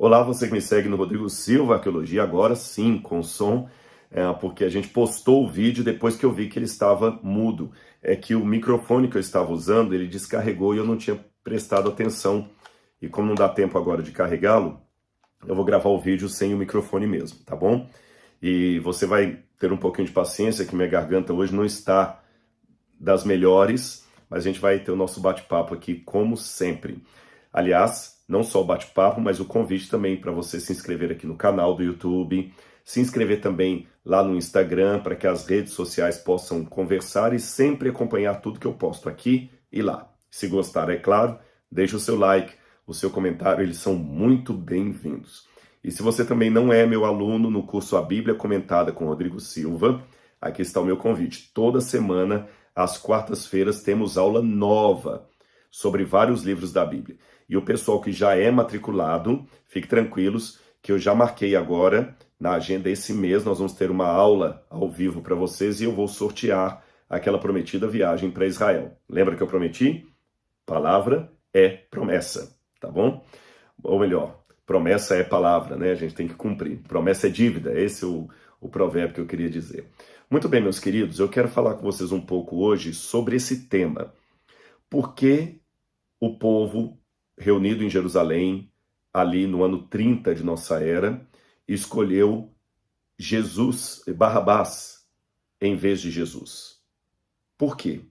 Olá, você que me segue no Rodrigo Silva Arqueologia, agora sim, com som, porque a gente postou o vídeo depois que eu vi que ele estava mudo. É que o microfone que eu estava usando, ele descarregou e eu não tinha prestado atenção. E como não dá tempo agora de carregá-lo, eu vou gravar o vídeo sem o microfone mesmo, tá bom? E você vai ter um pouquinho de paciência, que minha garganta hoje não está das melhores, mas a gente vai ter o nosso bate-papo aqui como sempre. Aliás, não só o bate-papo, mas o convite também para você se inscrever aqui no canal do YouTube, se inscrever também lá no Instagram, para que as redes sociais possam conversar e sempre acompanhar tudo que eu posto aqui e lá. Se gostar, é claro, deixe o seu like, o seu comentário, eles são muito bem-vindos. E se você também não é meu aluno no curso A Bíblia Comentada com Rodrigo Silva, aqui está o meu convite. Toda semana, às quartas-feiras, temos aula nova sobre vários livros da Bíblia. E o pessoal que já é matriculado, fique tranquilos, que eu já marquei agora na agenda esse mês, nós vamos ter uma aula ao vivo para vocês e eu vou sortear aquela prometida viagem para Israel. Lembra que eu prometi? Palavra é promessa, tá bom? Ou melhor, promessa é palavra, né? A gente tem que cumprir. Promessa é dívida, esse é o provérbio que eu queria dizer. Muito bem, meus queridos, eu quero falar com vocês um pouco hoje sobre esse tema. Por que o povo reunido em Jerusalém, ali no ano 30 de nossa era, escolheu Jesus, Barrabás, em vez de Jesus? Por quê?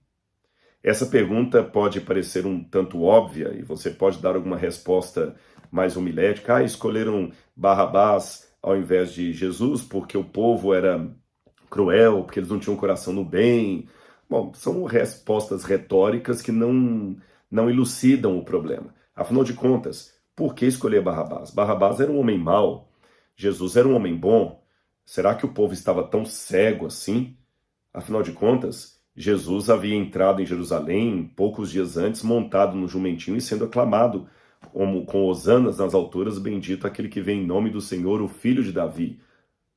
Essa pergunta pode parecer um tanto óbvia e você pode dar alguma resposta mais homilética. Escolheram Barrabás ao invés de Jesus porque o povo era cruel, porque eles não tinham coração no bem. Bom, são respostas retóricas que não elucidam o problema. Afinal de contas, por que escolher Barrabás? Barrabás era um homem mau, Jesus era um homem bom. Será que o povo estava tão cego assim? Afinal de contas, Jesus havia entrado em Jerusalém poucos dias antes, montado no jumentinho e sendo aclamado como com hosanas nas alturas, bendito aquele que vem em nome do Senhor, o Filho de Davi.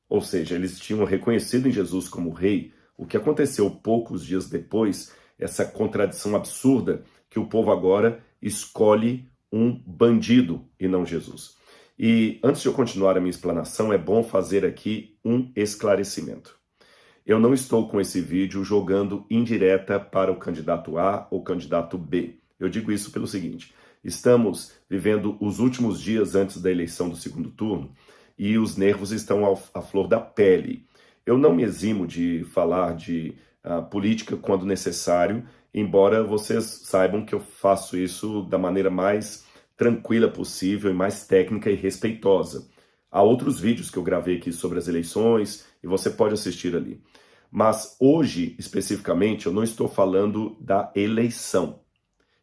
Ou seja, eles tinham reconhecido em Jesus como rei. O que aconteceu poucos dias depois, essa contradição absurda, que o povo agora escolhe um bandido e não Jesus. E antes de eu continuar a minha explanação, é bom fazer aqui um esclarecimento. Eu não estou com esse vídeo jogando indireta para o candidato A ou candidato B. Eu digo isso pelo seguinte: estamos vivendo os últimos dias antes da eleição do segundo turno e os nervos estão à flor da pele. Eu não me eximo de falar de política quando necessário, embora vocês saibam que eu faço isso da maneira mais tranquila possível e mais técnica e respeitosa. Há outros vídeos que eu gravei aqui sobre as eleições e você pode assistir ali. Mas hoje, especificamente, eu não estou falando da eleição.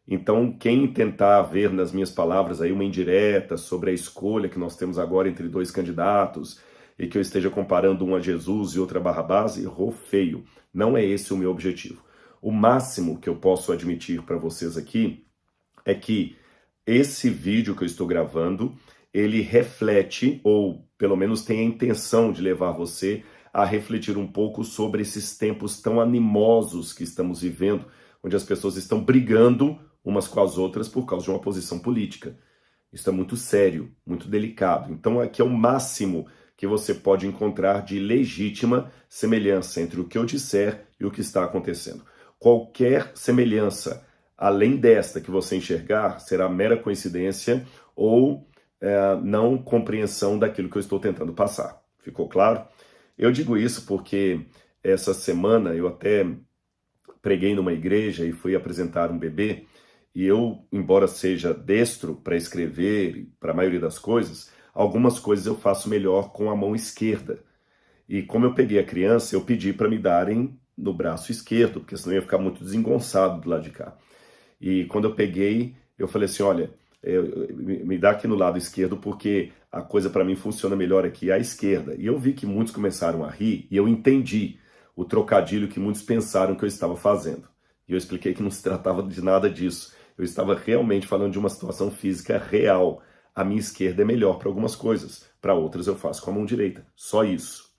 Então, quem tentar ver nas minhas palavras aí uma indireta sobre a escolha que nós temos agora entre dois candidatos e que eu esteja comparando um a Jesus e outro a Barrabás, errou feio. Não é esse o meu objetivo. O máximo que eu posso admitir para vocês aqui é que esse vídeo que eu estou gravando, ele reflete, ou pelo menos tem a intenção de levar você a refletir um pouco sobre esses tempos tão animosos que estamos vivendo, onde as pessoas estão brigando umas com as outras por causa de uma posição política. Isso é muito sério, muito delicado. Então aqui é o máximo que você pode encontrar de legítima semelhança entre o que eu disser e o que está acontecendo. Qualquer semelhança além desta que você enxergar será mera coincidência ou não compreensão daquilo que eu estou tentando passar. Ficou claro? Eu digo isso porque essa semana eu até preguei numa igreja e fui apresentar um bebê, e eu, embora seja destro para escrever, para a maioria das coisas, algumas coisas eu faço melhor com a mão esquerda. E como eu peguei a criança, eu pedi para me darem no braço esquerdo, porque senão eu ia ficar muito desengonçado do lado de cá. E quando eu peguei, eu falei assim, olha, me dá aqui no lado esquerdo porque a coisa para mim funciona melhor aqui à esquerda. E eu vi que muitos começaram a rir e eu entendi o trocadilho que muitos pensaram que eu estava fazendo. E eu expliquei que não se tratava de nada disso. Eu estava realmente falando de uma situação física real. A minha esquerda é melhor para algumas coisas, para outras eu faço com a mão direita. Só isso.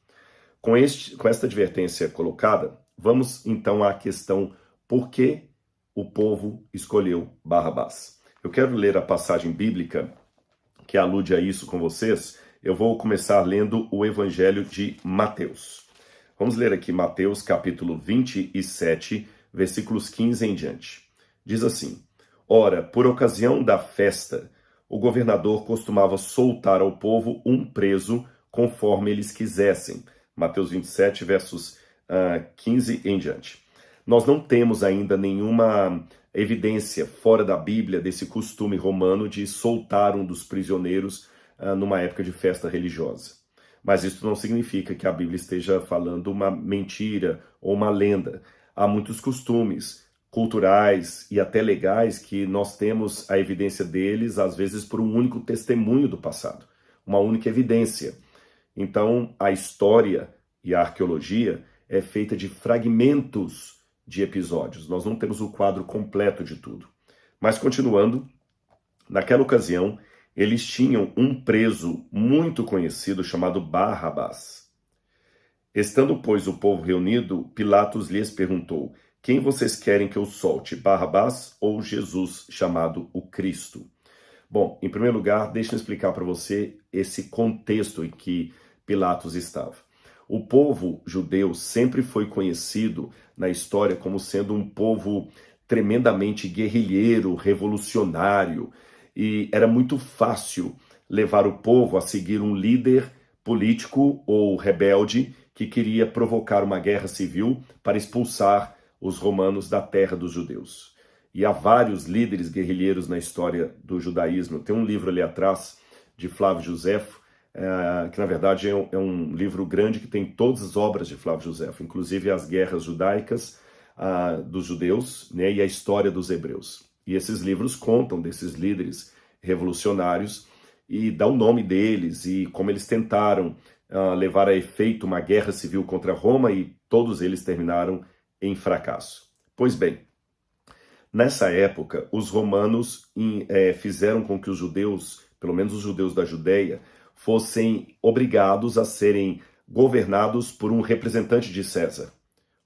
Com esta advertência colocada, vamos então à questão por que o povo escolheu Barrabás. Eu quero ler a passagem bíblica que alude a isso com vocês, eu vou começar lendo o Evangelho de Mateus. Vamos ler aqui Mateus capítulo 27, versículos 15 em diante. Diz assim: Ora, por ocasião da festa, o governador costumava soltar ao povo um preso conforme eles quisessem. Mateus 27, versos 15 em diante. Nós não temos ainda nenhuma evidência fora da Bíblia desse costume romano de soltar um dos prisioneiros numa época de festa religiosa. Mas isso não significa que a Bíblia esteja falando uma mentira ou uma lenda. Há muitos costumes culturais e até legais que nós temos a evidência deles, às vezes por um único testemunho do passado, uma única evidência. Então, a história e a arqueologia é feita de fragmentos de episódios. Nós não temos o quadro completo de tudo. Mas continuando, naquela ocasião, eles tinham um preso muito conhecido chamado Barrabás. Estando, pois, o povo reunido, Pilatos lhes perguntou: quem vocês querem que eu solte, Barrabás ou Jesus, chamado o Cristo? Bom, em primeiro lugar, deixa eu explicar para você esse contexto em que Pilatos estava. O povo judeu sempre foi conhecido na história como sendo um povo tremendamente guerrilheiro, revolucionário, e era muito fácil levar o povo a seguir um líder político ou rebelde que queria provocar uma guerra civil para expulsar os romanos da terra dos judeus. E há vários líderes guerrilheiros na história do judaísmo. Tem um livro ali atrás de Flávio Josefo, que na verdade é um livro grande que tem todas as obras de Flávio Josefo, inclusive as guerras judaicas dos judeus, né, e a história dos hebreus. E esses livros contam desses líderes revolucionários e dá o nome deles e como eles tentaram levar a efeito uma guerra civil contra Roma, e todos eles terminaram em fracasso. Pois bem, nessa época, os romanos fizeram com que os judeus, pelo menos os judeus da Judéia, fossem obrigados a serem governados por um representante de César,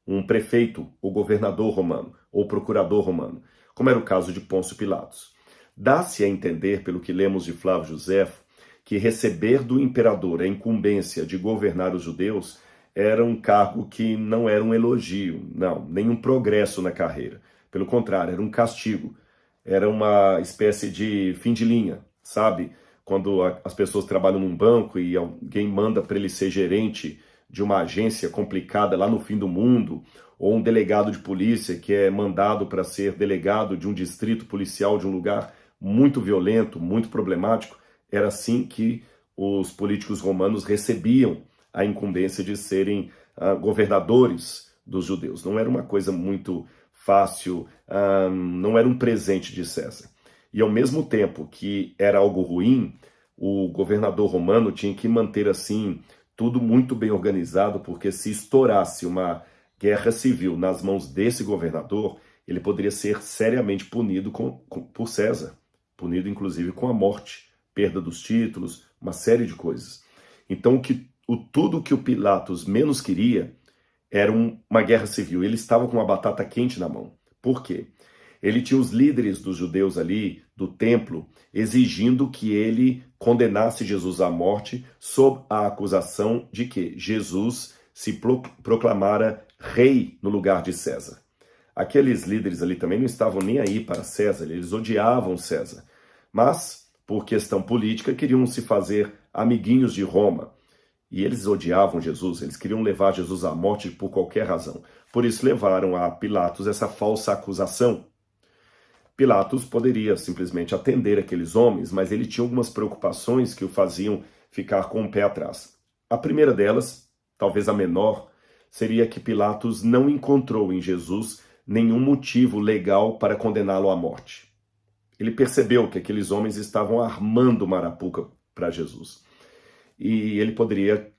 um prefeito, ou governador romano, ou procurador romano, como era o caso de Pôncio Pilatos. Dá-se a entender, pelo que lemos de Flávio Josefo, que receber do imperador a incumbência de governar os judeus era um cargo que não era um elogio, não, nem um progresso na carreira. Pelo contrário, era um castigo, era uma espécie de fim de linha, sabe? Quando as pessoas trabalham num banco e alguém manda para ele ser gerente de uma agência complicada lá no fim do mundo, ou um delegado de polícia que é mandado para ser delegado de um distrito policial de um lugar muito violento, muito problemático, era assim que os políticos romanos recebiam a incumbência de serem governadores dos judeus. Não era uma coisa muito fácil, não era um presente de César. E ao mesmo tempo que era algo ruim, o governador romano tinha que manter assim tudo muito bem organizado, porque se estourasse uma guerra civil nas mãos desse governador, ele poderia ser seriamente punido por César, punido inclusive com a morte, perda dos títulos, uma série de coisas. Então tudo que o Pilatos menos queria era uma guerra civil. Ele estava com uma batata quente na mão. Por quê? Ele tinha os líderes dos judeus ali, do templo, exigindo que ele condenasse Jesus à morte sob a acusação de que Jesus se proclamara rei no lugar de César. Aqueles líderes ali também não estavam nem aí para César, eles odiavam César. Mas, por questão política, queriam se fazer amiguinhos de Roma. E eles odiavam Jesus, eles queriam levar Jesus à morte por qualquer razão. Por isso levaram a Pilatos essa falsa acusação. Pilatos poderia simplesmente atender aqueles homens, mas ele tinha algumas preocupações que o faziam ficar com o pé atrás. A primeira delas, talvez a menor, seria que Pilatos não encontrou em Jesus nenhum motivo legal para condená-lo à morte. Ele percebeu que aqueles homens estavam armando uma arapuca para Jesus. E ele poderia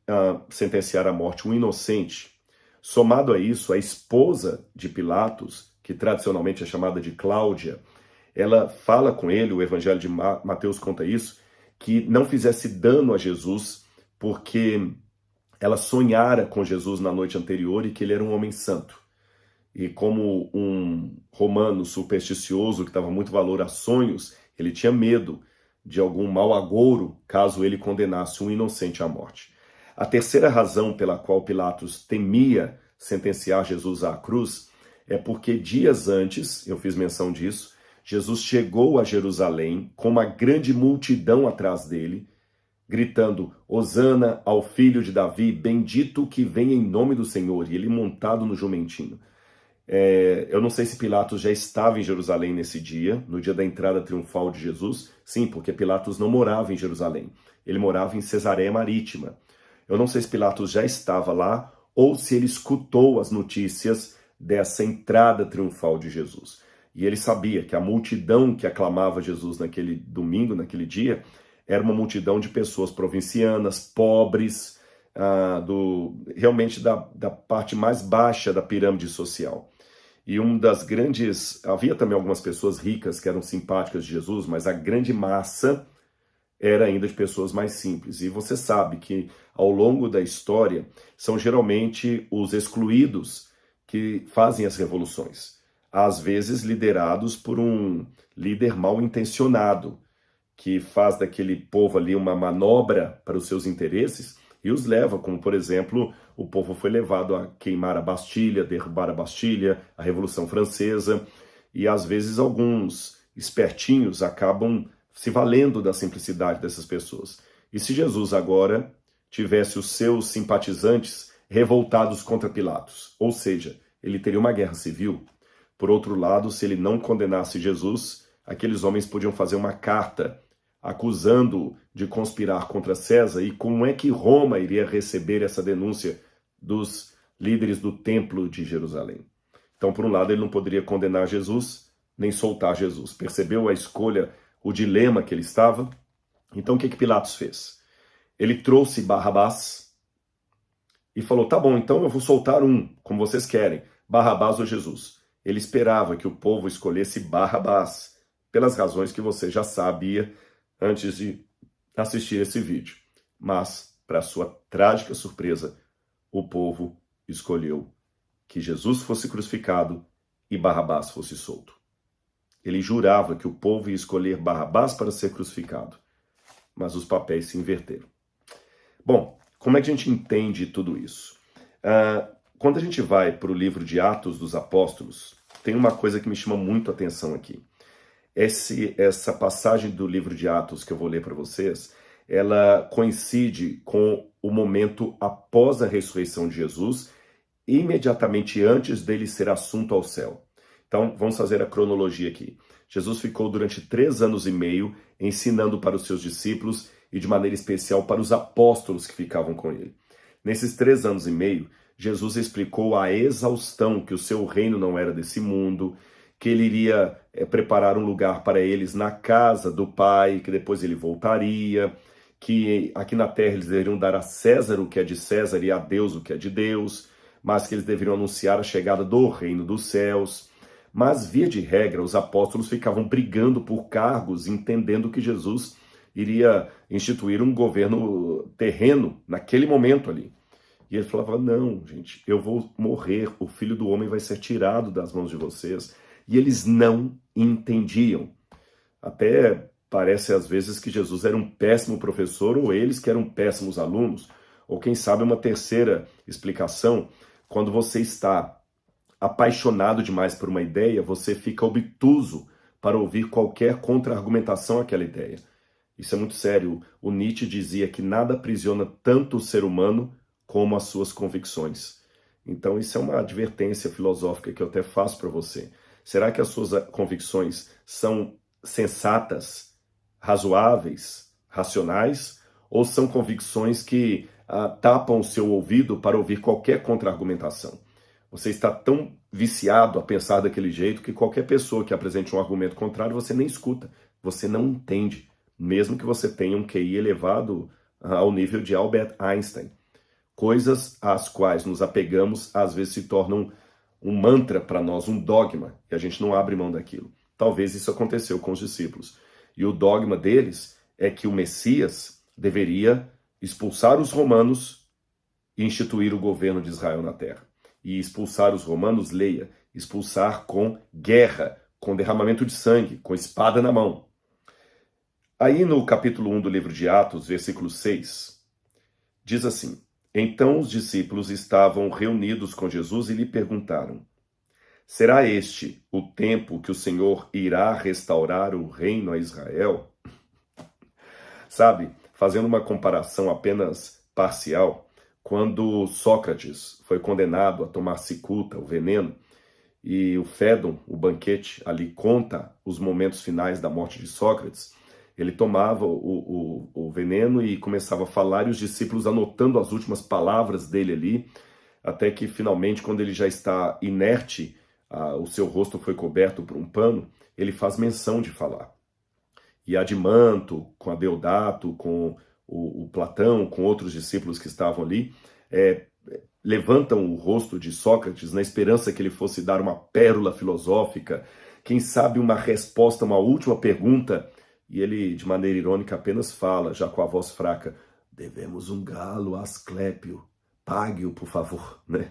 sentenciar à morte um inocente. Somado a isso, a esposa de Pilatos, que tradicionalmente é chamada de Cláudia, ela fala com ele, o Evangelho de Mateus conta isso, que não fizesse dano a Jesus, porque ela sonhara com Jesus na noite anterior e que ele era um homem santo. E como um romano supersticioso que dava muito valor a sonhos, ele tinha medo de algum mau agouro caso ele condenasse um inocente à morte. A terceira razão pela qual Pilatos temia sentenciar Jesus à cruz é porque dias antes, eu fiz menção disso, Jesus chegou a Jerusalém com uma grande multidão atrás dele, gritando: Hosana ao filho de Davi, bendito o que vem em nome do Senhor, e ele montado no jumentinho. Eu não sei se Pilatos já estava em Jerusalém nesse dia, no dia da entrada triunfal de Jesus. Sim, porque Pilatos não morava em Jerusalém, ele morava em Cesareia Marítima. Eu não sei se Pilatos já estava lá ou se ele escutou as notícias dessa entrada triunfal de Jesus. E ele sabia que a multidão que aclamava Jesus naquele domingo, naquele dia, era uma multidão de pessoas provincianas, pobres, realmente da parte mais baixa da pirâmide social. E havia também algumas pessoas ricas que eram simpáticas de Jesus, mas a grande massa era ainda de pessoas mais simples. E você sabe que ao longo da história são geralmente os excluídos que fazem as revoluções, às vezes liderados por um líder mal intencionado, que faz daquele povo ali uma manobra para os seus interesses e os leva, como por exemplo, o povo foi levado a queimar a Bastilha, derrubar a Bastilha, a Revolução Francesa, e às vezes alguns espertinhos acabam se valendo da simplicidade dessas pessoas. E se Jesus agora tivesse os seus simpatizantes revoltados contra Pilatos, ou seja, ele teria uma guerra civil. Por outro lado, se ele não condenasse Jesus, aqueles homens podiam fazer uma carta acusando de conspirar contra César, e como é que Roma iria receber essa denúncia dos líderes do templo de Jerusalém? Então, por um lado, ele não poderia condenar Jesus, nem soltar Jesus. Percebeu a escolha, o dilema que ele estava? Então, o que Pilatos fez? Ele trouxe Barrabás e falou: tá bom, então eu vou soltar um, como vocês querem, Barrabás ou Jesus. Ele esperava que o povo escolhesse Barrabás, pelas razões que você já sabia antes de assistir esse vídeo. Mas, para sua trágica surpresa, o povo escolheu que Jesus fosse crucificado e Barrabás fosse solto. Ele jurava que o povo ia escolher Barrabás para ser crucificado, mas os papéis se inverteram. Bom, como é que a gente entende tudo isso? Quando a gente vai para o livro de Atos dos Apóstolos, tem uma coisa que me chama muito a atenção aqui. Essa passagem do livro de Atos que eu vou ler para vocês, ela coincide com o momento após a ressurreição de Jesus, imediatamente antes dele ser assunto ao céu. Então, vamos fazer a cronologia aqui. Jesus ficou durante 3 anos e meio ensinando para os seus discípulos e de maneira especial para os apóstolos que ficavam com ele. Nesses 3 anos e meio, Jesus explicou a exaustão que o seu reino não era desse mundo, que ele iria preparar um lugar para eles na casa do Pai, que depois ele voltaria, que aqui na terra eles deveriam dar a César o que é de César e a Deus o que é de Deus, mas que eles deveriam anunciar a chegada do reino dos céus. Mas, via de regra, os apóstolos ficavam brigando por cargos, entendendo que Jesus iria instituir um governo terreno naquele momento ali. E ele falava: não, gente, eu vou morrer, o Filho do Homem vai ser tirado das mãos de vocês. E eles não entendiam. Até parece às vezes que Jesus era um péssimo professor, ou eles que eram péssimos alunos. Ou quem sabe uma terceira explicação: quando você está apaixonado demais por uma ideia, você fica obtuso para ouvir qualquer contra-argumentação àquela ideia. Isso é muito sério. O Nietzsche dizia que nada aprisiona tanto o ser humano como as suas convicções. Então isso é uma advertência filosófica que eu até faço para você. Será que as suas convicções são sensatas, razoáveis, racionais? Ou são convicções que tapam o seu ouvido para ouvir qualquer contra-argumentação? Você está tão viciado a pensar daquele jeito que qualquer pessoa que apresente um argumento contrário, você nem escuta, você não entende, mesmo que você tenha um QI elevado ao nível de Albert Einstein. Coisas às quais nos apegamos, às vezes se tornam um mantra para nós, um dogma, e a gente não abre mão daquilo. Talvez isso aconteceu com os discípulos. E o dogma deles é que o Messias deveria expulsar os romanos e instituir o governo de Israel na terra. E expulsar os romanos, leia, expulsar com guerra, com derramamento de sangue, com espada na mão. Aí no capítulo 1 do livro de Atos, versículo 6, diz assim: Então os discípulos estavam reunidos com Jesus e lhe perguntaram: Será este o tempo que o Senhor irá restaurar o reino a Israel? Sabe, fazendo uma comparação apenas parcial, quando Sócrates foi condenado a tomar cicuta, o veneno, e o Fédon, o banquete, ali conta os momentos finais da morte de Sócrates, ele tomava o veneno e começava a falar, e os discípulos anotando as últimas palavras dele ali, até que finalmente, quando ele já está inerte, o seu rosto foi coberto por um pano, ele faz menção de falar. E Adimanto, com Adeodato, com o Platão, com outros discípulos que estavam ali, levantam o rosto de Sócrates na esperança que ele fosse dar uma pérola filosófica, quem sabe uma resposta, uma última pergunta, e ele, de maneira irônica, apenas fala, já com a voz fraca: devemos um galo a Asclépio, pague-o, por favor, né?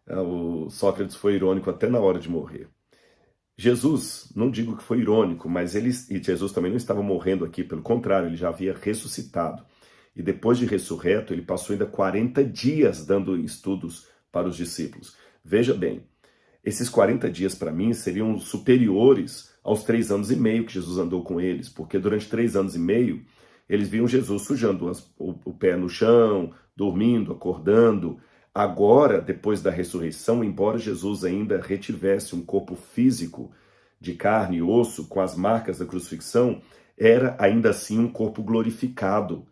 O Sócrates foi irônico até na hora de morrer. Jesus, não digo que foi irônico, mas e Jesus também não estava morrendo aqui, pelo contrário, ele já havia ressuscitado. E depois de ressurreto, ele passou ainda 40 dias dando estudos para os discípulos. Veja bem, esses 40 dias para mim seriam superiores aos 3 anos e meio que Jesus andou com eles, porque durante 3 anos e meio, eles viam Jesus sujando o pé no chão, dormindo, acordando. Agora, depois da ressurreição, embora Jesus ainda retivesse um corpo físico de carne e osso, com as marcas da crucifixão, era ainda assim um corpo glorificado.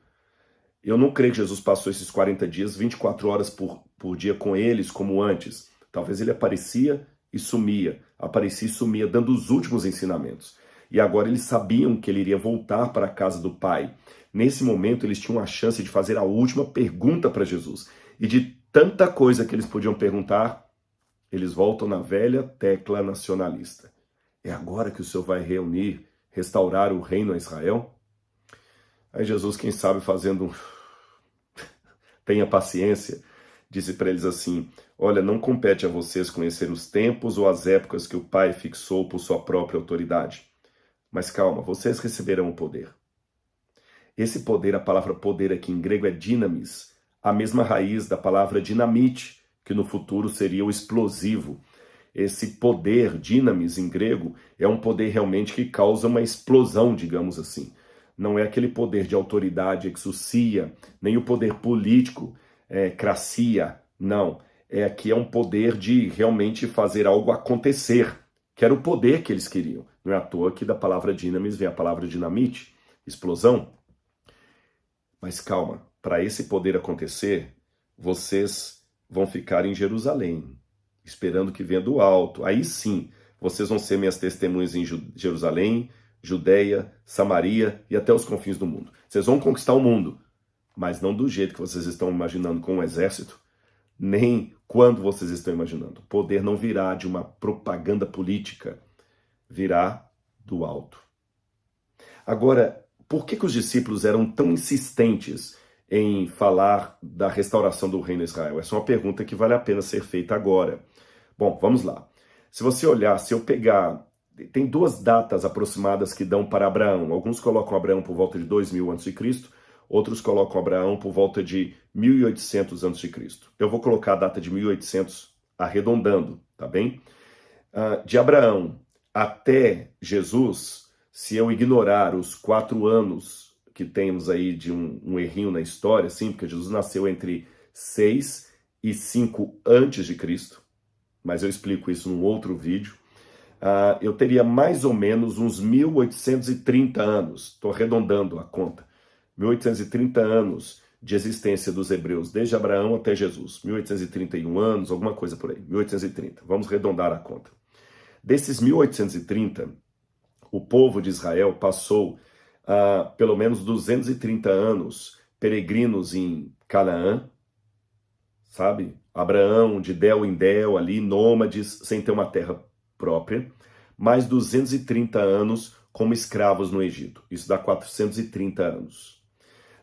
Eu não creio que Jesus passou esses 40 dias, 24 horas por dia com eles, como antes. Talvez ele aparecia e sumia, dando os últimos ensinamentos. E agora eles sabiam que ele iria voltar para a casa do Pai. Nesse momento, eles tinham a chance de fazer a última pergunta para Jesus. E de tanta coisa que eles podiam perguntar, eles voltam na velha tecla nacionalista. É agora que o Senhor vai reunir, restaurar o reino a Israel? Aí Jesus, quem sabe, fazendo tenha paciência, disse para eles assim: olha, não compete a vocês conhecer os tempos ou as épocas que o Pai fixou por sua própria autoridade. Mas calma, vocês receberão o poder. Esse poder, a palavra poder aqui em grego é dinamis, a mesma raiz da palavra dinamite, que no futuro seria o explosivo. Esse poder, dinamis em grego, é um poder realmente que causa uma explosão, digamos assim. Não é aquele poder de autoridade, exousia, nem o poder político, cracia, não. Aqui é um poder de realmente fazer algo acontecer, que era o poder que eles queriam. Não é à toa que da palavra dinamis vem a palavra dinamite, explosão. Mas calma, para esse poder acontecer, vocês vão ficar em Jerusalém, esperando que venha do alto. Aí sim, vocês vão ser minhas testemunhas em Jerusalém, Judeia, Samaria e até os confins do mundo. Vocês vão conquistar o mundo, mas não do jeito que vocês estão imaginando, com um exército, nem quando vocês estão imaginando. O poder não virá de uma propaganda política, virá do alto. Agora, por que os discípulos eram tão insistentes em falar da restauração do reino de Israel? Essa é uma pergunta que vale a pena ser feita agora. Bom, vamos lá. Se você olhar, se eu pegar... Tem 2 datas aproximadas que dão para Abraão. Alguns colocam Abraão por volta de 2000 a.C., outros colocam Abraão por volta de 1800 a.C. Eu vou colocar a data de 1800 arredondando, tá bem? De Abraão até Jesus, se eu ignorar os 4 anos que temos aí de um errinho na história, sim, porque Jesus nasceu entre 6 e 5 antes de Cristo, mas eu explico isso num outro vídeo. Eu teria mais ou menos uns 1830 anos, estou arredondando a conta, 1830 anos de existência dos hebreus, desde Abraão até Jesus, 1831 anos, alguma coisa por aí, 1830, vamos arredondar a conta. Desses 1830, o povo de Israel passou pelo menos 230 anos peregrinos em Canaã, sabe? Abraão, de Del em Del, ali, nômades, sem ter uma terra própria, mais 230 anos como escravos no Egito. Isso dá 430 anos.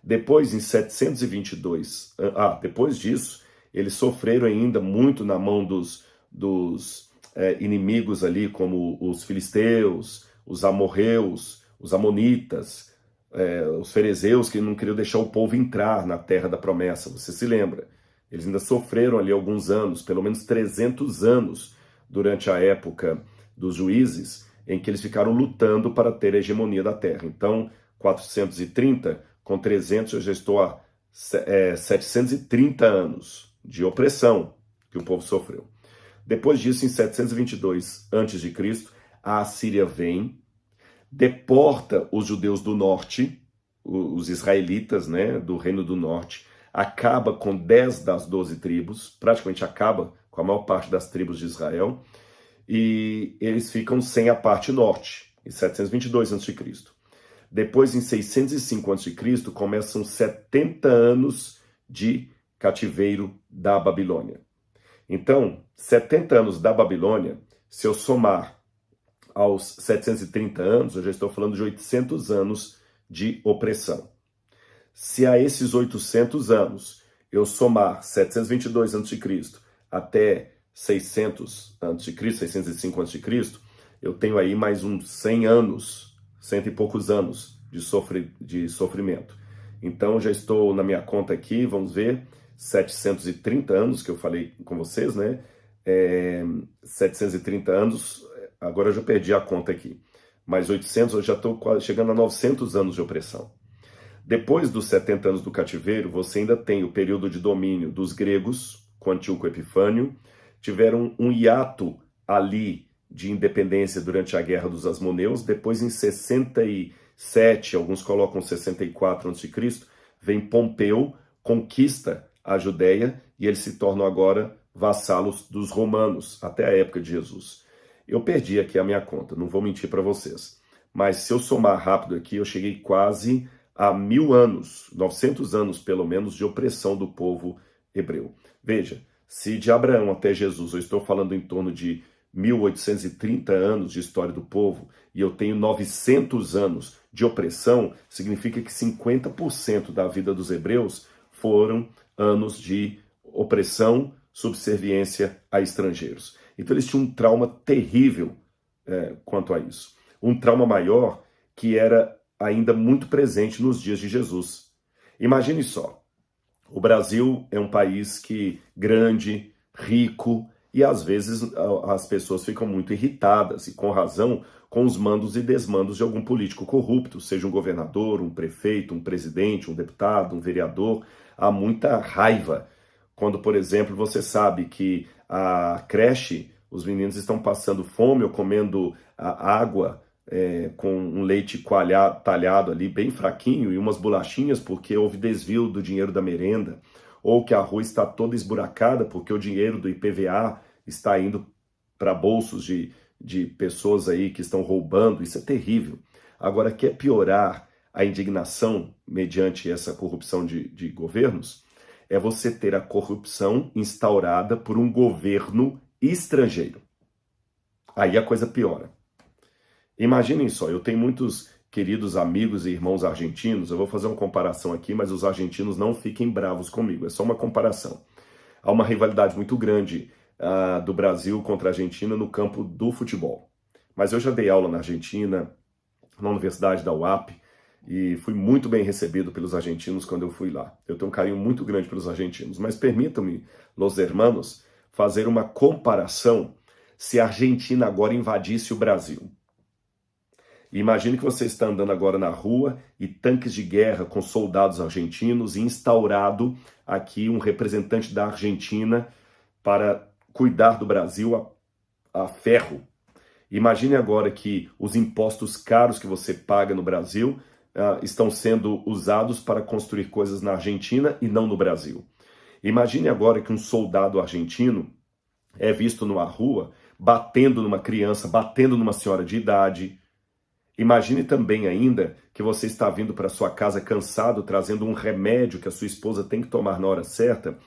Depois, em 722, depois disso, eles sofreram ainda muito na mão dos inimigos ali, como os filisteus, os amorreus, os amonitas, os fariseus que não queriam deixar o povo entrar na terra da promessa, você se lembra? Eles ainda sofreram ali alguns anos, pelo menos 300 anos, durante a época dos juízes, em que eles ficaram lutando para ter a hegemonia da terra. Então, 430 com 300, eu já estou a 730 anos de opressão que o povo sofreu. Depois disso, em 722 a.C., a Assíria vem, deporta os judeus do norte, os israelitas, né, do Reino do Norte, acaba com 10 das 12 tribos, praticamente acaba com a maior parte das tribos de Israel, e eles ficam sem a parte norte, em 722 a.C. Depois, em 605 a.C., começam 70 anos de cativeiro da Babilônia. Então, 70 anos da Babilônia, se eu somar aos 730 anos, eu já estou falando de 800 anos de opressão. Se a esses 800 anos eu somar 722 a.C. até 600 a.C., 605 a.C., eu tenho aí mais uns 100 anos, cento e poucos anos de sofrimento. Então, já estou na minha conta aqui, vamos ver, 730 anos que eu falei com vocês, né? 730 anos, agora eu já perdi a conta aqui. Mais 800, eu já estou chegando a 900 anos de opressão. Depois dos 70 anos do cativeiro, você ainda tem o período de domínio dos gregos, com Antíoco Epifânio, tiveram um hiato ali de independência durante a Guerra dos Asmoneus. Depois, em 67, alguns colocam 64 a.C., vem Pompeu, conquista a Judéia e eles se tornam agora vassalos dos romanos, até a época de Jesus. Eu perdi aqui a minha conta, não vou mentir para vocês. Mas se eu somar rápido aqui, eu cheguei quase a 1000 anos, 900 anos pelo menos, de opressão do povo hebreu. Veja, se de Abraão até Jesus eu estou falando em torno de 1830 anos de história do povo e eu tenho 900 anos de opressão, significa que 50% da vida dos hebreus foram anos de opressão, subserviência a estrangeiros. Então eles tinham um trauma terrível quanto a isso. Um trauma maior que era ainda muito presente nos dias de Jesus. Imagine só, o Brasil é um país grande, rico, e às vezes as pessoas ficam muito irritadas, e com razão, com os mandos e desmandos de algum político corrupto, seja um governador, um prefeito, um presidente, um deputado, um vereador. Há muita raiva quando, por exemplo, você sabe que a creche, os meninos estão passando fome ou comendo a água com um leite talhado ali bem fraquinho e umas bolachinhas porque houve desvio do dinheiro da merenda, ou que a rua está toda esburacada porque o dinheiro do IPVA está indo para bolsos de pessoas aí que estão roubando. Isso é terrível. Agora, quer piorar a indignação mediante essa corrupção de governos? É você ter a corrupção instaurada por um governo estrangeiro. Aí a coisa piora. Imaginem só, eu tenho muitos queridos amigos e irmãos argentinos, eu vou fazer uma comparação aqui, mas os argentinos não fiquem bravos comigo, é só uma comparação. Há uma rivalidade muito grande do Brasil contra a Argentina no campo do futebol. Mas eu já dei aula na Argentina, na Universidade da UAP, e fui muito bem recebido pelos argentinos quando eu fui lá. Eu tenho um carinho muito grande pelos argentinos, mas permitam-me, los hermanos, fazer uma comparação se a Argentina agora invadisse o Brasil. Imagine que você está andando agora na rua e tanques de guerra com soldados argentinos e instaurado aqui um representante da Argentina para cuidar do Brasil a ferro. Imagine agora que os impostos caros que você paga no Brasil estão sendo usados para construir coisas na Argentina e não no Brasil. Imagine agora que um soldado argentino é visto numa rua batendo numa criança, batendo numa senhora de idade. Imagine também ainda que você está vindo para sua casa cansado, trazendo um remédio que a sua esposa tem que tomar na hora certa,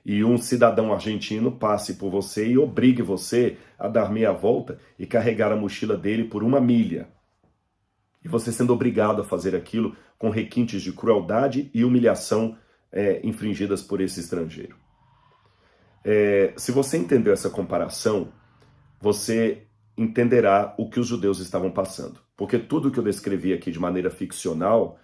e um cidadão argentino passe por você e obrigue você a dar meia volta e carregar a mochila dele por 1 milha. E você sendo obrigado a fazer aquilo com requintes de crueldade e humilhação infringidas por esse estrangeiro. Se você entendeu essa comparação, você entenderá o que os judeus estavam passando. porque tudo que eu descrevi aqui de maneira ficcional,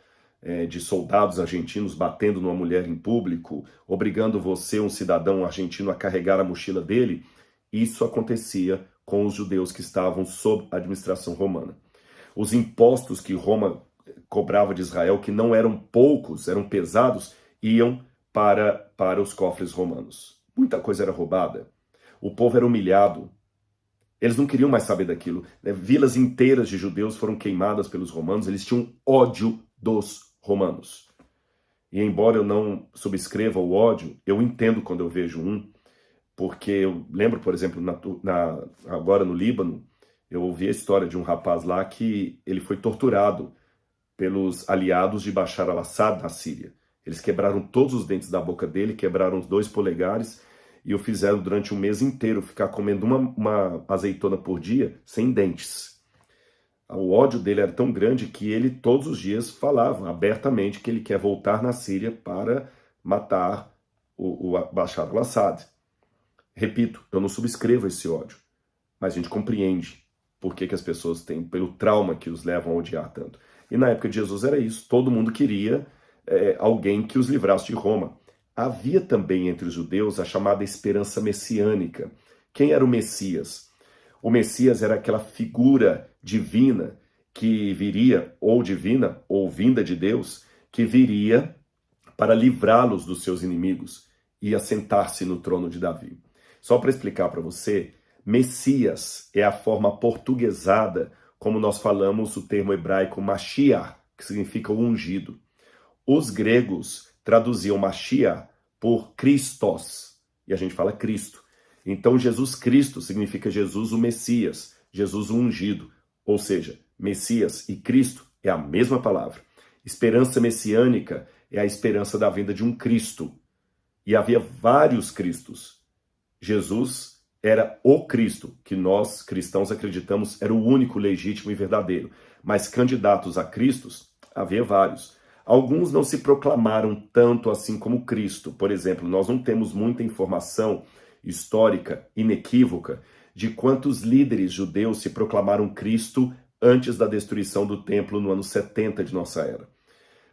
de soldados argentinos batendo numa mulher em público, obrigando você, um cidadão argentino, a carregar a mochila dele, isso acontecia com os judeus que estavam sob a administração romana. Os impostos que Roma cobrava de Israel, que não eram poucos, eram pesados, iam para os cofres romanos. Muita coisa era roubada. O povo era humilhado. Eles não queriam mais saber daquilo. Vilas inteiras de judeus foram queimadas pelos romanos. Eles tinham ódio dos romanos. E embora eu não subscreva o ódio, eu entendo quando eu vejo um, porque eu lembro, por exemplo, agora no Líbano, eu ouvi a história de um rapaz lá que ele foi torturado pelos aliados de Bashar al-Assad na Síria. Eles quebraram todos os dentes da boca dele, quebraram os 2 polegares e o fizeram durante um mês inteiro ficar comendo uma azeitona por dia sem dentes. O ódio dele era tão grande que ele todos os dias falava abertamente que ele quer voltar na Síria para matar o Bashar al-Assad. Repito, eu não subscrevo esse ódio, mas a gente compreende por que as pessoas têm, pelo trauma que os levam a odiar tanto. E na época de Jesus era isso, todo mundo queria alguém que os livrasse de Roma. Havia também entre os judeus a chamada esperança messiânica. Quem era o Messias? O Messias era aquela figura divina que viria, ou divina, ou vinda de Deus, que viria para livrá-los dos seus inimigos e assentar-se no trono de Davi. Só para explicar para você, Messias é a forma portuguesada como nós falamos o termo hebraico Mashiach, que significa o ungido. Os gregos traduziam Mashiach por Christos, e a gente fala Cristo. Então Jesus Cristo significa Jesus o Messias, Jesus o ungido, ou seja, Messias e Cristo é a mesma palavra. Esperança messiânica é a esperança da vinda de um Cristo. E havia vários Cristos. Jesus era o Cristo, que nós cristãos acreditamos era o único legítimo e verdadeiro. Mas candidatos a Cristos, havia vários. Alguns não se proclamaram tanto assim como Cristo. Por exemplo, nós não temos muita informação histórica, inequívoca, de quantos líderes judeus se proclamaram Cristo antes da destruição do templo no ano 70 de nossa era.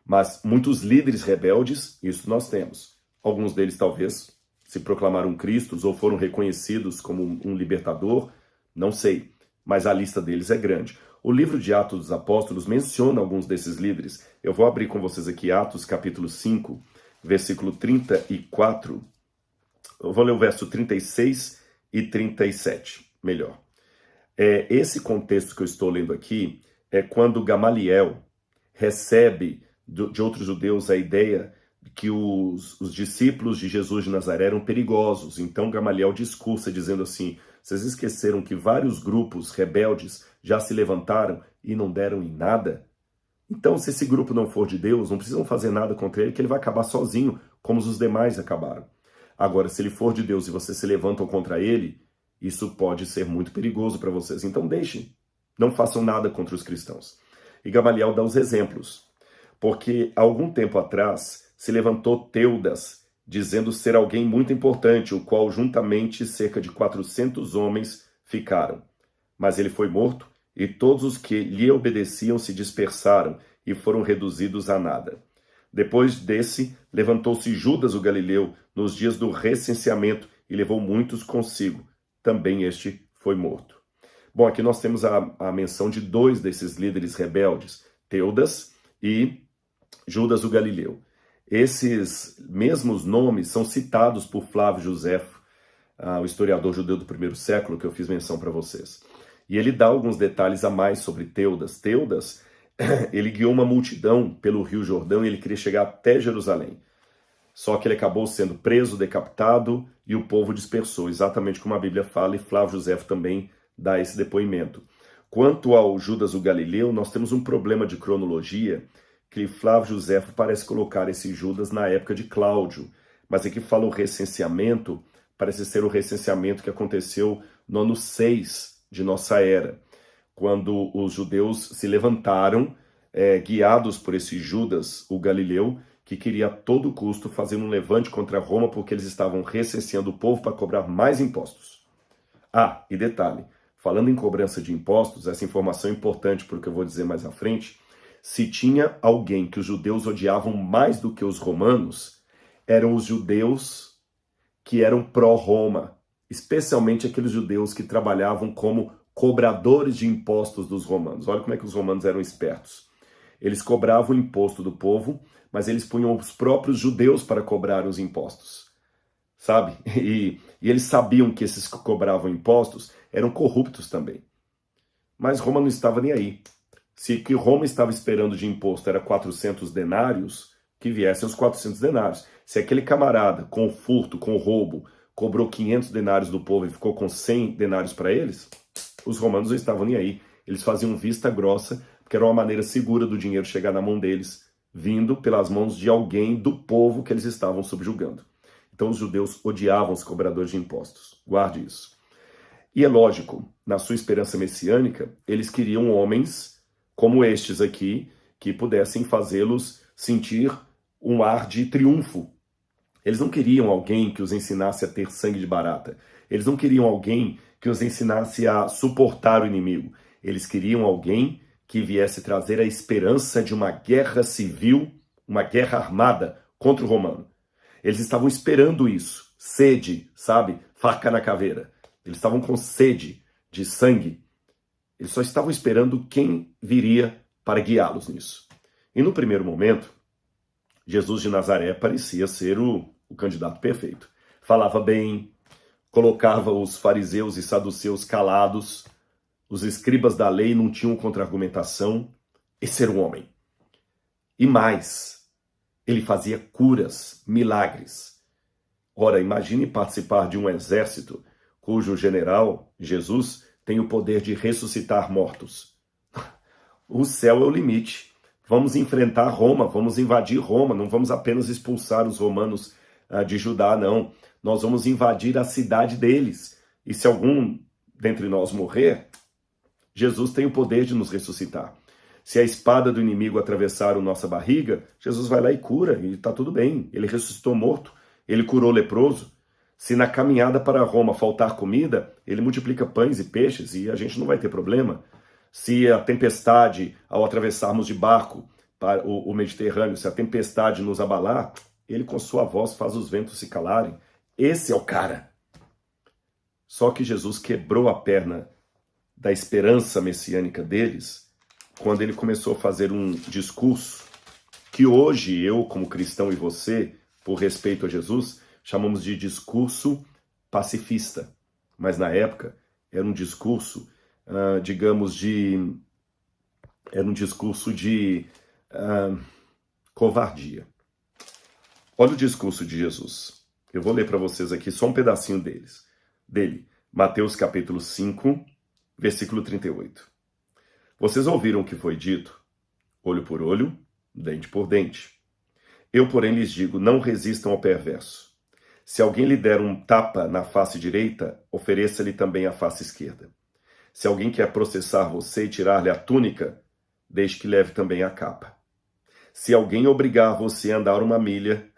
Mas muitos líderes rebeldes, isso nós temos. Alguns deles talvez se proclamaram Cristos ou foram reconhecidos como um libertador, não sei, mas a lista deles é grande. O livro de Atos dos Apóstolos menciona alguns desses líderes. Eu vou abrir com vocês aqui Atos capítulo 5, versículo 34. Eu vou ler o verso 36 e 37, melhor. Esse contexto que eu estou lendo aqui é quando Gamaliel recebe de outros judeus a ideia de que os discípulos de Jesus de Nazaré eram perigosos. Então Gamaliel discursa dizendo assim: vocês esqueceram que vários grupos rebeldes já se levantaram e não deram em nada? Então, se esse grupo não for de Deus, não precisam fazer nada contra ele, que ele vai acabar sozinho, como os demais acabaram. Agora, se ele for de Deus e vocês se levantam contra ele, isso pode ser muito perigoso para vocês. Então deixem, não façam nada contra os cristãos. E Gamaliel dá os exemplos, porque há algum tempo atrás se levantou Teudas, dizendo ser alguém muito importante, o qual juntamente cerca de 400 homens ficaram. Mas ele foi morto, e todos os que lhe obedeciam se dispersaram e foram reduzidos a nada. Depois desse, levantou-se Judas o Galileu nos dias do recenseamento e levou muitos consigo. Também este foi morto. Bom, aqui nós temos a menção de 2 desses líderes rebeldes, Teudas e Judas o Galileu. Esses mesmos nomes são citados por Flávio Joséfo, o historiador judeu do primeiro século, que eu fiz menção para vocês. E ele dá alguns detalhes a mais sobre Teudas. Teudas, ele guiou uma multidão pelo Rio Jordão e ele queria chegar até Jerusalém. Só que ele acabou sendo preso, decapitado e o povo dispersou, exatamente como a Bíblia fala, e Flávio Joséfo também dá esse depoimento. Quanto ao Judas o Galileu, nós temos um problema de cronologia, que Flávio Joséfo parece colocar esse Judas na época de Cláudio, mas aqui fala o recenseamento, parece ser o recenseamento que aconteceu no ano 6 de nossa era, quando os judeus se levantaram, guiados por esse Judas, o Galileu, que queria a todo custo fazer um levante contra Roma, porque eles estavam recenseando o povo para cobrar mais impostos. Ah, e detalhe, falando em cobrança de impostos, essa informação é importante para o que eu vou dizer mais à frente. Se tinha alguém que os judeus odiavam mais do que os romanos, eram os judeus que eram pró-Roma, especialmente aqueles judeus que trabalhavam como cobradores de impostos dos romanos. Olha como é que os romanos eram espertos. Eles cobravam o imposto do povo, mas eles punham os próprios judeus para cobrar os impostos, sabe? E eles sabiam que esses que cobravam impostos eram corruptos também. Mas Roma não estava nem aí. Se o que Roma estava esperando de imposto era 400 denários, que viessem os 400 denários. Se aquele camarada, com o furto, com o roubo, cobrou 500 denários do povo e ficou com 100 denários para eles, os romanos não estavam nem aí. Eles faziam vista grossa, porque era uma maneira segura do dinheiro chegar na mão deles, vindo pelas mãos de alguém do povo que eles estavam subjugando. Então os judeus odiavam os cobradores de impostos. Guarde isso. E é lógico, na sua esperança messiânica, eles queriam homens como estes aqui, que pudessem fazê-los sentir um ar de triunfo. Eles não queriam alguém que os ensinasse a ter sangue de barata. Eles não queriam alguém que os ensinasse a suportar o inimigo. Eles queriam alguém que viesse trazer a esperança de uma guerra civil, uma guerra armada contra o romano. Eles estavam esperando isso. Sede, sabe? Faca na caveira. Eles estavam com sede de sangue. Eles só estavam esperando quem viria para guiá-los nisso. E no primeiro momento, Jesus de Nazaré parecia ser o candidato perfeito. Falava bem, colocava os fariseus e saduceus calados, os escribas da lei não tinham contra-argumentação. Esse era o homem. E mais, ele fazia curas, milagres. Ora, imagine participar de um exército cujo general, Jesus, tem o poder de ressuscitar mortos. O céu é o limite. Vamos enfrentar Roma, vamos invadir Roma, não vamos apenas expulsar os romanos de Judá, não. Nós vamos invadir a cidade deles. E se algum dentre nós morrer, Jesus tem o poder de nos ressuscitar. Se a espada do inimigo atravessar a nossa barriga, Jesus vai lá e cura, e está tudo bem. Ele ressuscitou morto, ele curou leproso. Se na caminhada para Roma faltar comida, ele multiplica pães e peixes e a gente não vai ter problema. Se a tempestade, ao atravessarmos de barco para o Mediterrâneo, se a tempestade nos abalar, ele com sua voz faz os ventos se calarem. Esse é o cara. Só que Jesus quebrou a perna da esperança messiânica deles quando ele começou a fazer um discurso que hoje eu, como cristão, e você, por respeito a Jesus, chamamos de discurso pacifista. Mas na época era um discurso, covardia. Olha o discurso de Jesus. Eu vou ler para vocês aqui só um pedacinho dele. Mateus capítulo 5, versículo 38. Vocês ouviram o que foi dito? Olho por olho, dente por dente. Eu, porém, lhes digo, não resistam ao perverso. Se alguém lhe der um tapa na face direita, ofereça-lhe também a face esquerda. Se alguém quer processar você e tirar-lhe a túnica, deixe que leve também a capa. Se alguém obrigar você a andar 1 milha,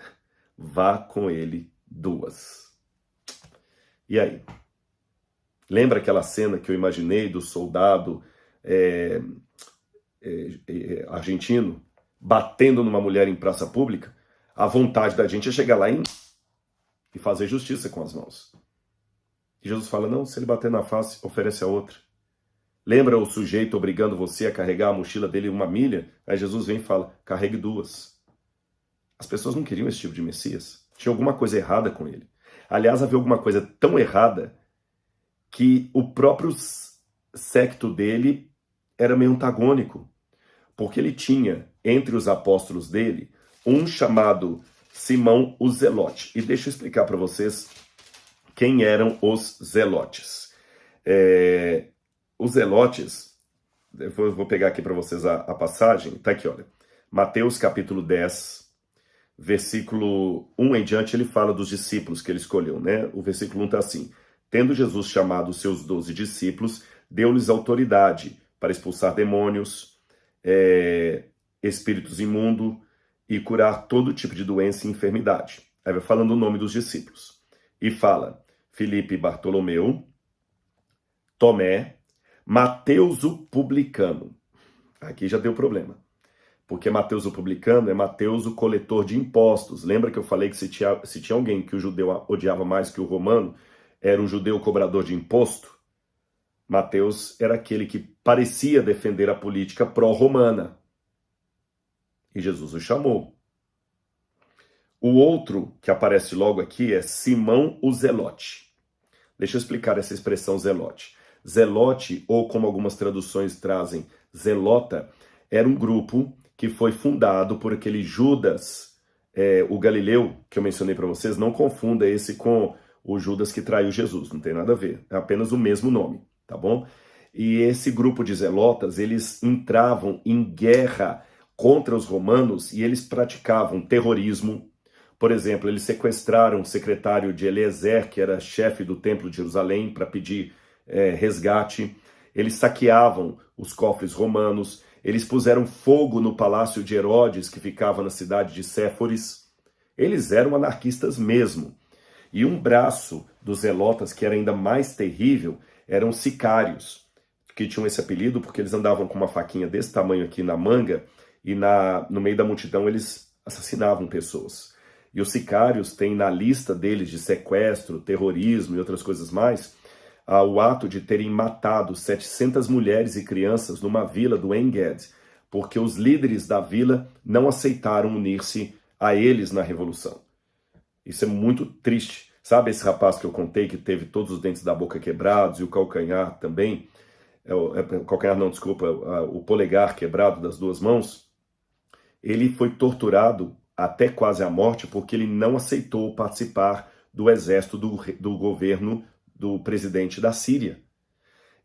vá com ele 2. E aí? Lembra aquela cena que eu imaginei do soldado argentino batendo numa mulher em praça pública? A vontade da gente é chegar lá e fazer justiça com as mãos. E Jesus fala, não, se ele bater na face, oferece a outra. Lembra o sujeito obrigando você a carregar a mochila dele 1 milha? Aí Jesus vem e fala, carregue 2. As pessoas não queriam esse tipo de Messias. Tinha alguma coisa errada com ele. Aliás, havia alguma coisa tão errada que o próprio séquito dele era meio antagônico. Porque ele tinha, entre os apóstolos dele, um chamado Simão o Zelote. E deixa eu explicar para vocês quem eram os zelotes. Os zelotes, eu vou pegar aqui para vocês a passagem, tá aqui, olha. Mateus capítulo 10, versículo 1 em diante, ele fala dos discípulos que ele escolheu, né? O versículo 1 está assim, tendo Jesus chamado os seus 12 discípulos, deu-lhes autoridade para expulsar demônios, espíritos imundos e curar todo tipo de doença e enfermidade. Aí vai falando o nome dos discípulos. E fala, Filipe e Bartolomeu, Tomé, Mateus o publicano. Aqui já deu problema. Porque Mateus o publicano é Mateus o coletor de impostos. Lembra que eu falei que se tinha alguém que o judeu odiava mais que o romano, era um judeu cobrador de imposto? Mateus era aquele que parecia defender a política pró-romana. E Jesus o chamou. O outro que aparece logo aqui é Simão o Zelote. Deixa eu explicar essa expressão zelote. Zelote, ou como algumas traduções trazem, zelota, era um grupo que foi fundado por aquele Judas, o Galileu, que eu mencionei para vocês. Não confunda esse com o Judas que traiu Jesus, não tem nada a ver. É apenas o mesmo nome, tá bom? E esse grupo de zelotas, eles entravam em guerra contra os romanos e eles praticavam terrorismo. Por exemplo, eles sequestraram o secretário de Eliezer, que era chefe do templo de Jerusalém, para pedir resgate. Eles saqueavam os cofres romanos. Eles puseram fogo no palácio de Herodes, que ficava na cidade de Séforis. Eles eram anarquistas mesmo. E um braço dos zelotas, que era ainda mais terrível, eram sicários, que tinham esse apelido porque eles andavam com uma faquinha desse tamanho aqui na manga e no meio da multidão eles assassinavam pessoas. E os sicários têm na lista deles de sequestro, terrorismo e outras coisas mais, o ato de terem matado 700 mulheres e crianças numa vila do En-Ged, porque os líderes da vila não aceitaram unir-se a eles na revolução. Isso é muito triste. Sabe esse rapaz que eu contei que teve todos os dentes da boca quebrados e o calcanhar também? O polegar quebrado das duas mãos? Ele foi torturado até quase a morte porque ele não aceitou participar do exército do governo do presidente da Síria.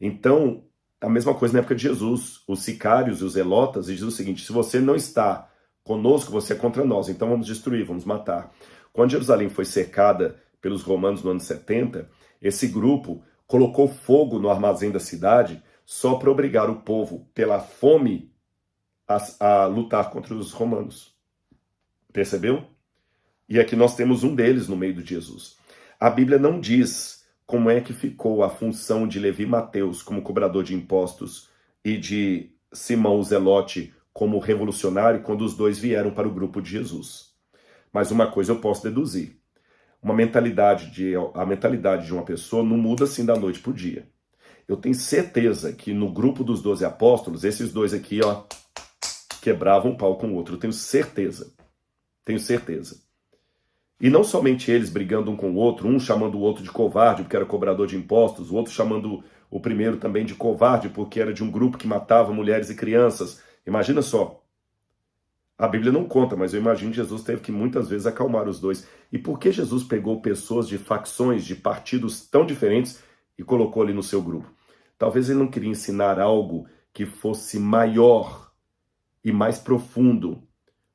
Então, a mesma coisa na época de Jesus. Os sicários e os zelotas dizem o seguinte: se você não está conosco, você é contra nós, então vamos destruir, vamos matar. Quando Jerusalém foi cercada pelos romanos no ano 70, esse grupo colocou fogo no armazém da cidade só para obrigar o povo, pela fome, a lutar contra os romanos. Percebeu? E aqui nós temos um deles no meio de Jesus. A Bíblia não diz como é que ficou a função de Levi Mateus como cobrador de impostos e de Simão o Zelote como revolucionário quando os dois vieram para o grupo de Jesus. Mas uma coisa eu posso deduzir. A mentalidade de uma pessoa não muda assim da noite para o dia. Eu tenho certeza que no grupo dos 12 apóstolos, esses dois aqui, quebravam um pau com o outro. Eu tenho certeza. Tenho certeza. E não somente eles brigando um com o outro, um chamando o outro de covarde porque era cobrador de impostos, o outro chamando o primeiro também de covarde porque era de um grupo que matava mulheres e crianças. Imagina só. A Bíblia não conta, mas eu imagino que Jesus teve que muitas vezes acalmar os dois. E por que Jesus pegou pessoas de facções, de partidos tão diferentes e colocou ali no seu grupo? Talvez ele não queria ensinar algo que fosse maior e mais profundo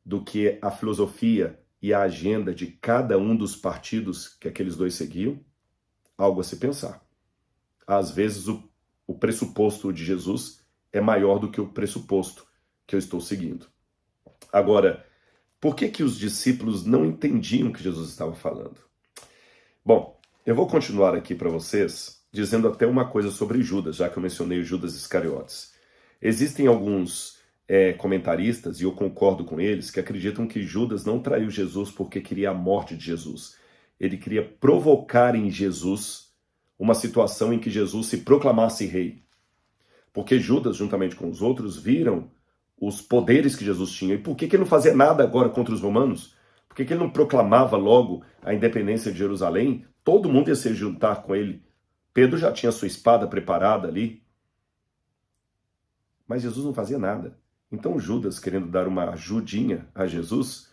do que a filosofia e a agenda de cada um dos partidos que aqueles dois seguiam. Algo a se pensar. Às vezes o pressuposto de Jesus é maior do que o pressuposto que eu estou seguindo. Agora, por que os discípulos não entendiam o que Jesus estava falando? Bom, eu vou continuar aqui para vocês dizendo até uma coisa sobre Judas, já que eu mencionei o Judas Iscariotes. Existem alguns comentaristas, e eu concordo com eles, que acreditam que Judas não traiu Jesus porque queria a morte de Jesus. Ele queria provocar em Jesus uma situação em que Jesus se proclamasse rei. Porque Judas, juntamente com os outros, viram os poderes que Jesus tinha. E por que ele não fazia nada agora contra os romanos? Por que ele não proclamava logo a independência de Jerusalém? Todo mundo ia se juntar com ele. Pedro já tinha sua espada preparada ali. Mas Jesus não fazia nada. Então Judas, querendo dar uma ajudinha a Jesus,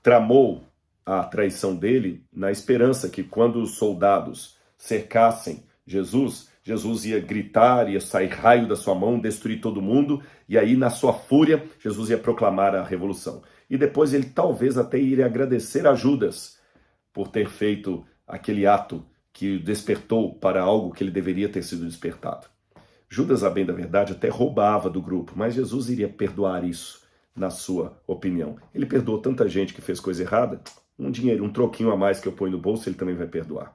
tramou a traição dele na esperança que quando os soldados cercassem Jesus, Jesus ia gritar, ia sair raio da sua mão, destruir todo mundo, e aí na sua fúria, Jesus ia proclamar a revolução. E depois ele talvez até iria agradecer a Judas por ter feito aquele ato que o despertou para algo que ele deveria ter sido despertado. Judas, a bem da verdade, até roubava do grupo, mas Jesus iria perdoar isso, na sua opinião. Ele perdoou tanta gente que fez coisa errada, um dinheiro, um troquinho a mais que eu ponho no bolso, ele também vai perdoar.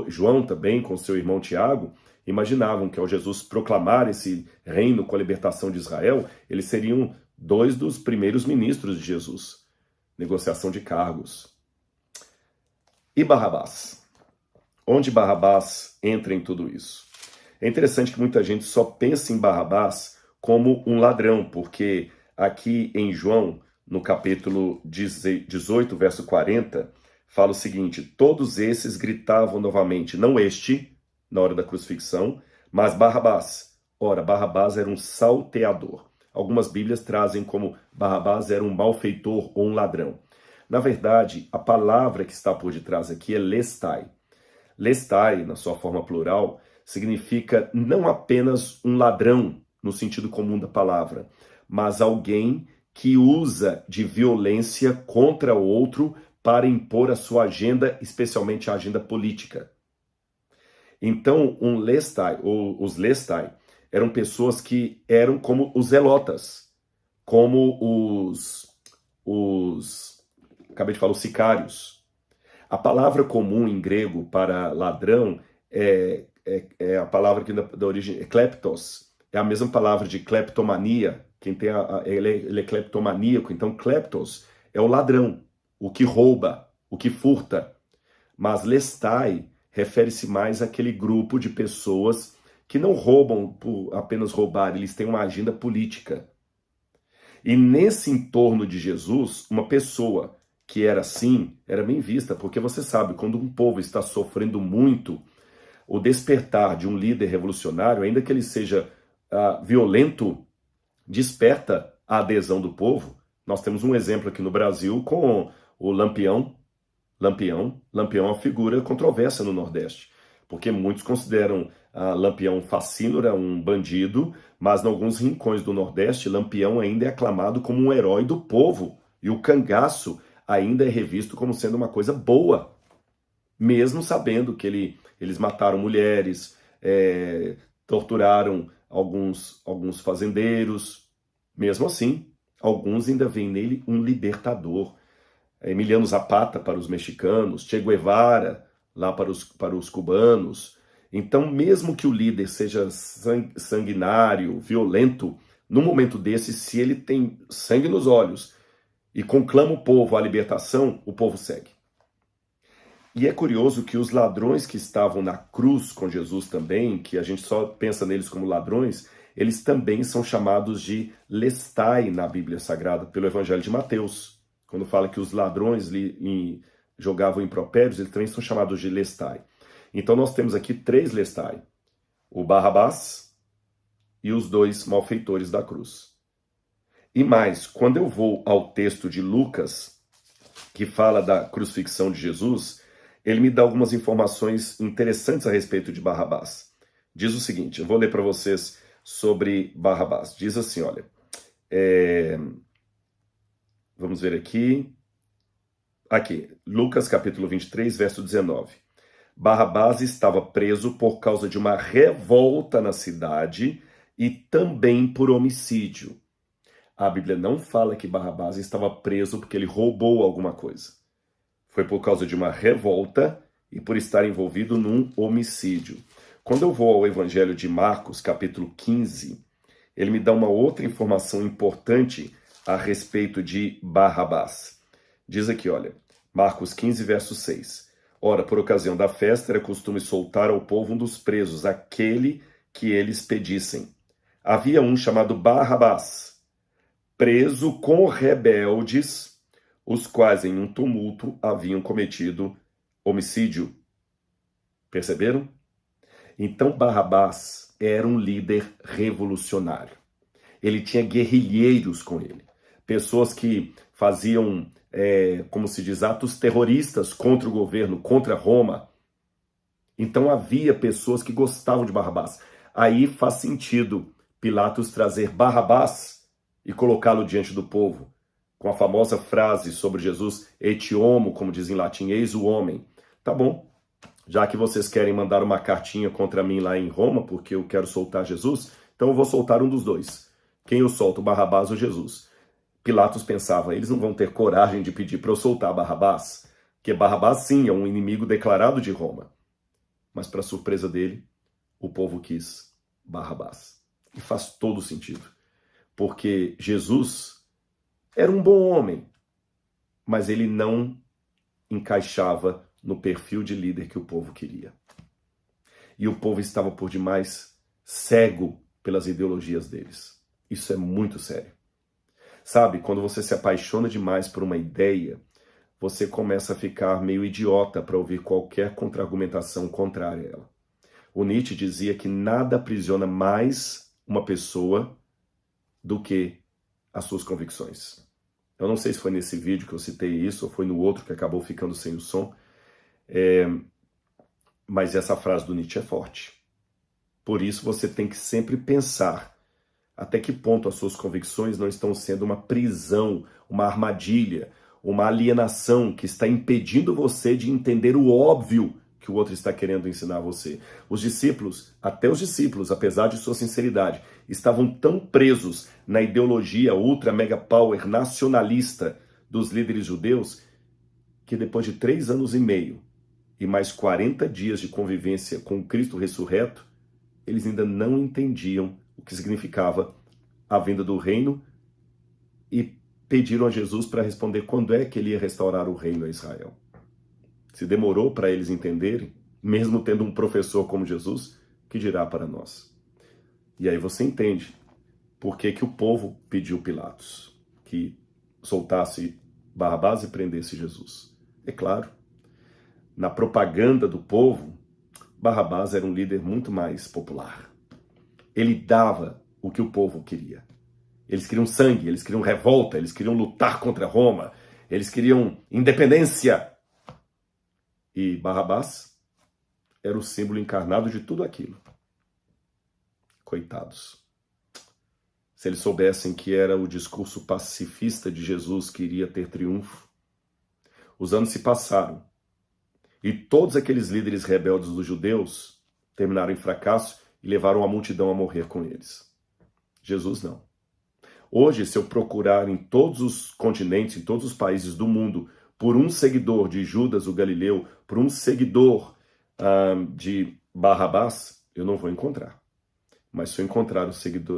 João também, com seu irmão Tiago, imaginavam que ao Jesus proclamar esse reino com a libertação de Israel, eles seriam dois dos primeiros ministros de Jesus. Negociação de cargos. E Barrabás? Onde Barrabás entra em tudo isso? É interessante que muita gente só pensa em Barrabás como um ladrão, porque aqui em João, no capítulo 18, verso 40, fala o seguinte: todos esses gritavam novamente, não este, na hora da crucifixão, mas Barrabás. Ora, Barrabás era um salteador. Algumas Bíblias trazem como Barrabás era um malfeitor ou um ladrão. Na verdade, a palavra que está por detrás aqui é lestai. Lestai, na sua forma plural, significa não apenas um ladrão, no sentido comum da palavra, mas alguém que usa de violência contra o outro para impor a sua agenda, especialmente a agenda política. Então, um lestai, ou os lestai, eram pessoas que eram como os zelotas, como acabei de falar, os sicários. A palavra comum em grego para ladrão é a palavra que da origem é kleptos. É a mesma palavra de kleptomania. Quem tem ele é kleptomaníaco. Então, kleptos é o ladrão, o que rouba, o que furta. Mas lestai refere-se mais àquele grupo de pessoas que não roubam por apenas roubar, eles têm uma agenda política. E nesse entorno de Jesus, uma pessoa que era assim, era bem vista, porque você sabe, quando um povo está sofrendo muito, o despertar de um líder revolucionário, ainda que ele seja violento, desperta a adesão do povo. Nós temos um exemplo aqui no Brasil com o Lampião. Lampião é uma figura controversa no Nordeste, porque muitos consideram Lampião facínora, um bandido, mas em alguns rincões do Nordeste, Lampião ainda é aclamado como um herói do povo, e o cangaço ainda é revisto como sendo uma coisa boa, mesmo sabendo que eles mataram mulheres, torturaram alguns fazendeiros. Mesmo assim, alguns ainda veem nele um libertador. Emiliano Zapata para os mexicanos, Che Guevara lá para os cubanos. Então, mesmo que o líder seja sanguinário, violento, no momento desse, se ele tem sangue nos olhos e conclama o povo à libertação, o povo segue. E é curioso que os ladrões que estavam na cruz com Jesus também, que a gente só pensa neles como ladrões, eles também são chamados de lestai na Bíblia Sagrada, pelo Evangelho de Mateus. Quando fala que os ladrões jogavam impropérios, eles também são chamados de lestai. Então nós temos aqui 3 lestai: o Barrabás e os 2 malfeitores da cruz. E mais, quando eu vou ao texto de Lucas, que fala da crucifixão de Jesus, ele me dá algumas informações interessantes a respeito de Barrabás. Diz o seguinte, eu vou ler para vocês sobre Barrabás. Diz assim, olha, vamos ver aqui, Lucas capítulo 23, verso 19. Barrabás estava preso por causa de uma revolta na cidade e também por homicídio. A Bíblia não fala que Barrabás estava preso porque ele roubou alguma coisa. Foi por causa de uma revolta e por estar envolvido num homicídio. Quando eu vou ao Evangelho de Marcos, capítulo 15, ele me dá uma outra informação importante a respeito de Barrabás. Diz aqui, olha, Marcos 15, verso 6. Ora, por ocasião da festa, era costume soltar ao povo um dos presos, aquele que eles pedissem. Havia um chamado Barrabás, preso com rebeldes, os quais em um tumulto haviam cometido homicídio. Perceberam? Então Barrabás era um líder revolucionário. Ele tinha guerrilheiros com ele. Pessoas que faziam, como se diz, atos terroristas contra o governo, contra Roma. Então havia pessoas que gostavam de Barrabás. Aí faz sentido Pilatos trazer Barrabás e colocá-lo diante do povo, com a famosa frase sobre Jesus, et homo, como diz em latim, eis o homem. Tá bom, já que vocês querem mandar uma cartinha contra mim lá em Roma, porque eu quero soltar Jesus, então eu vou soltar um dos dois. Quem eu solto, Barrabás ou Jesus? Pilatos pensava, eles não vão ter coragem de pedir para eu soltar Barrabás? que Barrabás, sim, é um inimigo declarado de Roma. Mas, para surpresa dele, o povo quis Barrabás. E faz todo sentido. Porque Jesus era um bom homem, mas ele não encaixava no perfil de líder que o povo queria. E o povo estava por demais cego pelas ideologias deles. Isso é muito sério. Sabe, quando você se apaixona demais por uma ideia, você começa a ficar meio idiota para ouvir qualquer contra-argumentação contrária a ela. O Nietzsche dizia que nada aprisiona mais uma pessoa do que as suas convicções. Eu não sei se foi nesse vídeo que eu citei isso ou foi no outro que acabou ficando sem o som, mas essa frase do Nietzsche é forte. Por isso você tem que sempre pensar até que ponto as suas convicções não estão sendo uma prisão, uma armadilha, uma alienação que está impedindo você de entender o óbvio que o outro está querendo ensinar a você. Os discípulos, até os discípulos, apesar de sua sinceridade, estavam tão presos na ideologia ultra mega power nacionalista dos líderes judeus que depois de 3 anos e meio e mais 40 dias de convivência com o Cristo ressurreto, eles ainda não entendiam o que significava a vinda do reino e pediram a Jesus para responder quando é que ele ia restaurar o reino a Israel. Se demorou para eles entenderem, mesmo tendo um professor como Jesus, que dirá para nós? E aí você entende por que o povo pediu Pilatos que soltasse Barrabás e prendesse Jesus. É claro, na propaganda do povo, Barrabás era um líder muito mais popular. Ele dava o que o povo queria. Eles queriam sangue, eles queriam revolta, eles queriam lutar contra Roma, eles queriam independência. E Barrabás era o símbolo encarnado de tudo aquilo. Coitados. Se eles soubessem que era o discurso pacifista de Jesus que iria ter triunfo. Os anos se passaram e todos aqueles líderes rebeldes dos judeus terminaram em fracasso e levaram a multidão a morrer com eles. Jesus não. Hoje, se eu procurar em todos os continentes, em todos os países do mundo, por um seguidor de Judas o Galileu, por um seguidor de Barrabás, eu não vou encontrar. Mas se eu encontrar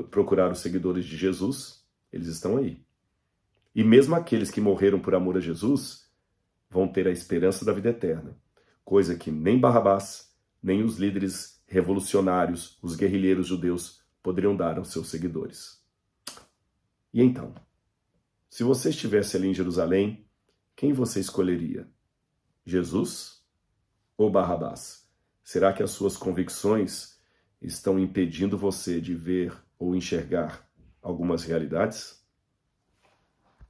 procurar os seguidores de Jesus, eles estão aí. E mesmo aqueles que morreram por amor a Jesus, vão ter a esperança da vida eterna. Coisa que nem Barrabás, nem os líderes revolucionários, os guerrilheiros judeus, poderiam dar aos seus seguidores. E então, se você estivesse ali em Jerusalém, quem você escolheria? Jesus ou Barrabás? Será que as suas convicções estão impedindo você de ver ou enxergar algumas realidades?